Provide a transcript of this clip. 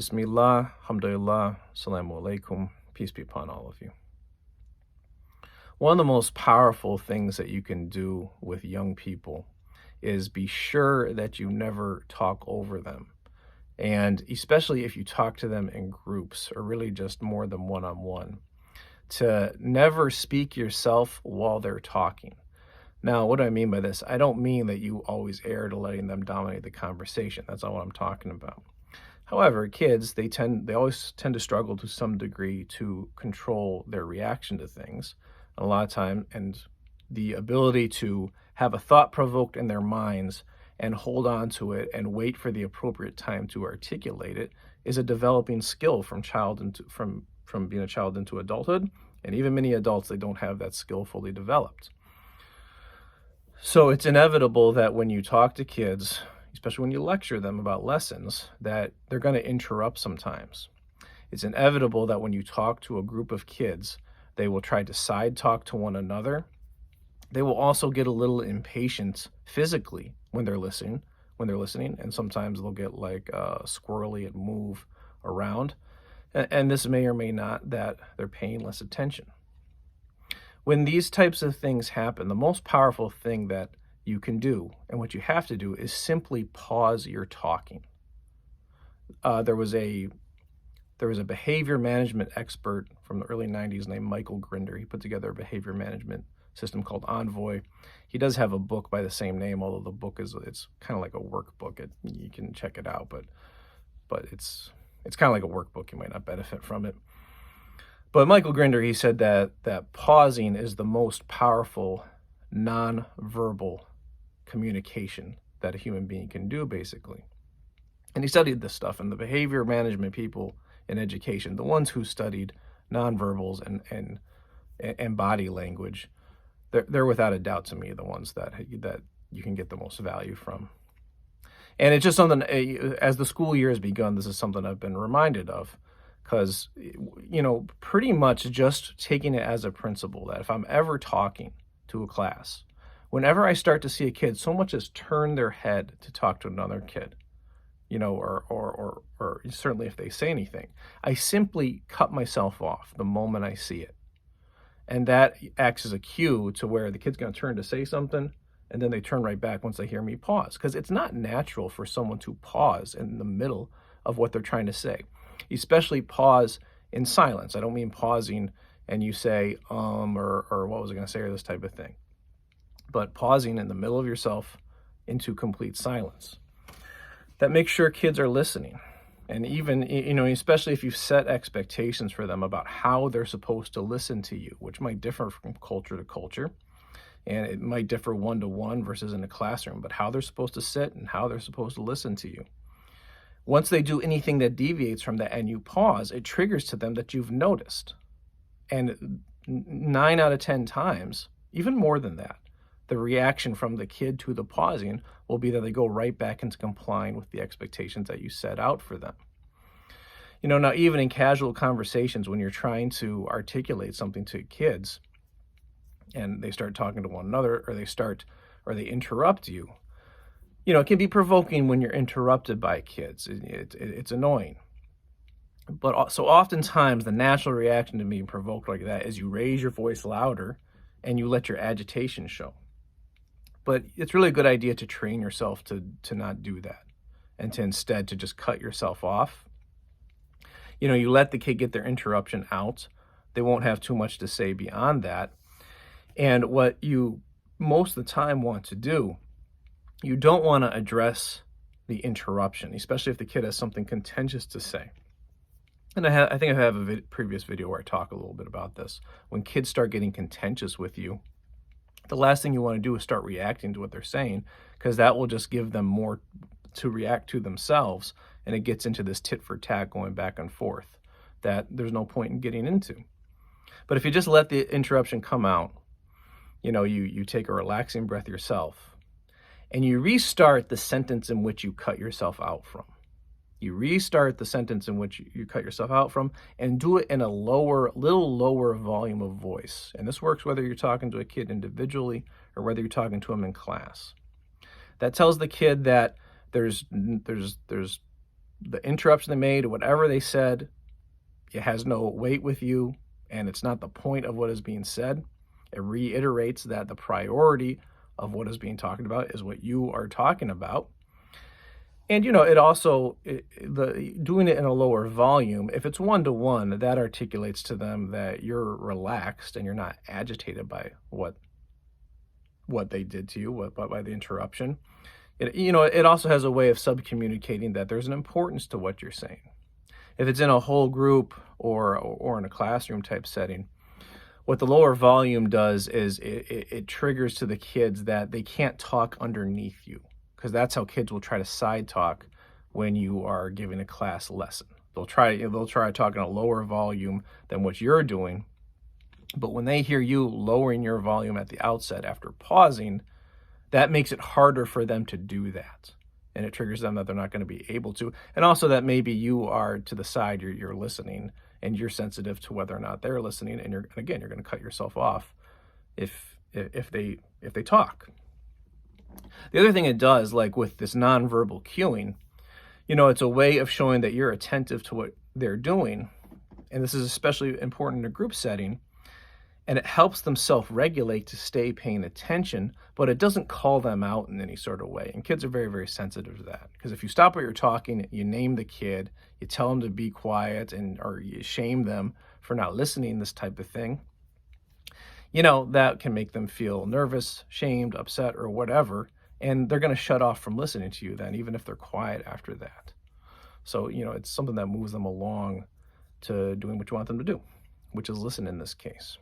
Bismillah, alhamdulillah, assalamu alaikum, peace be upon all of you. One of the most powerful things that you can do with young people is be sure that you never talk over them. And especially if you talk to them in groups or really just more than one-on-one, to never speak yourself while they're talking. Now, what do I mean by this? I don't mean that you always err to letting them dominate the conversation. That's not what I'm talking about. However, kids, they always tend to struggle to some degree to control their reaction to things. A lot of time, and the ability to have a thought provoked in their minds and hold on to it and wait for the appropriate time to articulate it is a developing skill from being a child into adulthood. And even many adults, they don't have that skill fully developed. So it's inevitable that when you talk to kids, especially when you lecture them about lessons, that they're going to interrupt sometimes. It's inevitable that when you talk to a group of kids, they will try to side talk to one another. They will also get a little impatient physically when they're listening, and sometimes they'll get like squirrely and move around. And this may or may not that they're paying less attention. When these types of things happen, the most powerful thing that you can do, and what you have to do, is simply pause your talking. There was a behavior management expert from the early 90s named Michael Grinder. He put together a behavior management system called Envoy. He does have a book by the same name, although the book it's kind of like a workbook. You can check it out, but it's kind of like a workbook. You might not benefit from it. But Michael Grinder, he said that pausing is the most powerful nonverbal communication that a human being can do, basically. And he studied this stuff, and the behavior management people in education, the ones who studied nonverbals and body language, they're without a doubt to me the ones that you can get the most value from. And it's just something, as the school year has begun, this is something I've been reminded of, because, pretty much just taking it as a principle that if I'm ever talking to a class, whenever I start to see a kid so much as turn their head to talk to another kid, or certainly if they say anything, I simply cut myself off the moment I see it. And that acts as a cue to where the kid's going to turn to say something, and then they turn right back once they hear me pause. Because it's not natural for someone to pause in the middle of what they're trying to say, especially pause in silence. I don't mean pausing and you say, or what was I going to say, or this type of thing, but pausing in the middle of yourself into complete silence. That makes sure kids are listening. And even, especially if you've set expectations for them about how they're supposed to listen to you, which might differ from culture to culture, and it might differ one-to-one versus in a classroom, but how they're supposed to sit and how they're supposed to listen to you. Once they do anything that deviates from that and you pause, it triggers to them that you've noticed. And 9 out of 10 times, even more than that, the reaction from the kid to the pausing will be that they go right back into complying with the expectations that you set out for them. Now even in casual conversations, when you're trying to articulate something to kids and they start talking to one another, or they interrupt you, it can be provoking when you're interrupted by kids. It's annoying. But so oftentimes the natural reaction to being provoked like that is you raise your voice louder and you let your agitation show. But it's really a good idea to train yourself to not do that, and to instead to just cut yourself off. You let the kid get their interruption out. They won't have too much to say beyond that. And what you most of the time want to do, you don't want to address the interruption, especially if the kid has something contentious to say. And I think I have a previous video where I talk a little bit about this. When kids start getting contentious with you, the last thing you want to do is start reacting to what they're saying, because that will just give them more to react to themselves, and it gets into this tit for tat going back and forth that there's no point in getting into. But if you just let the interruption come out, you take a relaxing breath yourself, and you restart the sentence in which you cut yourself out from. You restart the sentence in which you cut yourself out from, and do it in a little lower volume of voice. And this works whether you're talking to a kid individually or whether you're talking to them in class. That tells the kid that there's the interruption they made, whatever they said, it has no weight with you, and it's not the point of what is being said. It reiterates that the priority of what is being talked about is what you are talking about. And it also the doing it in a lower volume, if it's one-to-one, that articulates to them that you're relaxed and you're not agitated by what they did to you, by the interruption. It also has a way of sub-communicating that there's an importance to what you're saying. If it's in a whole group or in a classroom type setting, what the lower volume does is it triggers to the kids that they can't talk underneath you, because that's how kids will try to side talk when you are giving a class lesson. They'll try to talk in a lower volume than what you're doing, but when they hear you lowering your volume at the outset after pausing, that makes it harder for them to do that. And it triggers them that they're not going to be able to. And also that maybe you are to the side, you're listening, and you're sensitive to whether or not they're listening. And you're going to cut yourself off if they talk. The other thing it does, like with this nonverbal cueing, it's a way of showing that you're attentive to what they're doing. And this is especially important in a group setting. And it helps them self-regulate to stay paying attention, but it doesn't call them out in any sort of way. And kids are very, very sensitive to that. Because if you stop what you're talking, you name the kid, you tell them to be quiet, or you shame them for not listening, this type of thing, that can make them feel nervous, shamed, upset, or whatever. And they're going to shut off from listening to you then, even if they're quiet after that. So, it's something that moves them along to doing what you want them to do, which is listen in this case.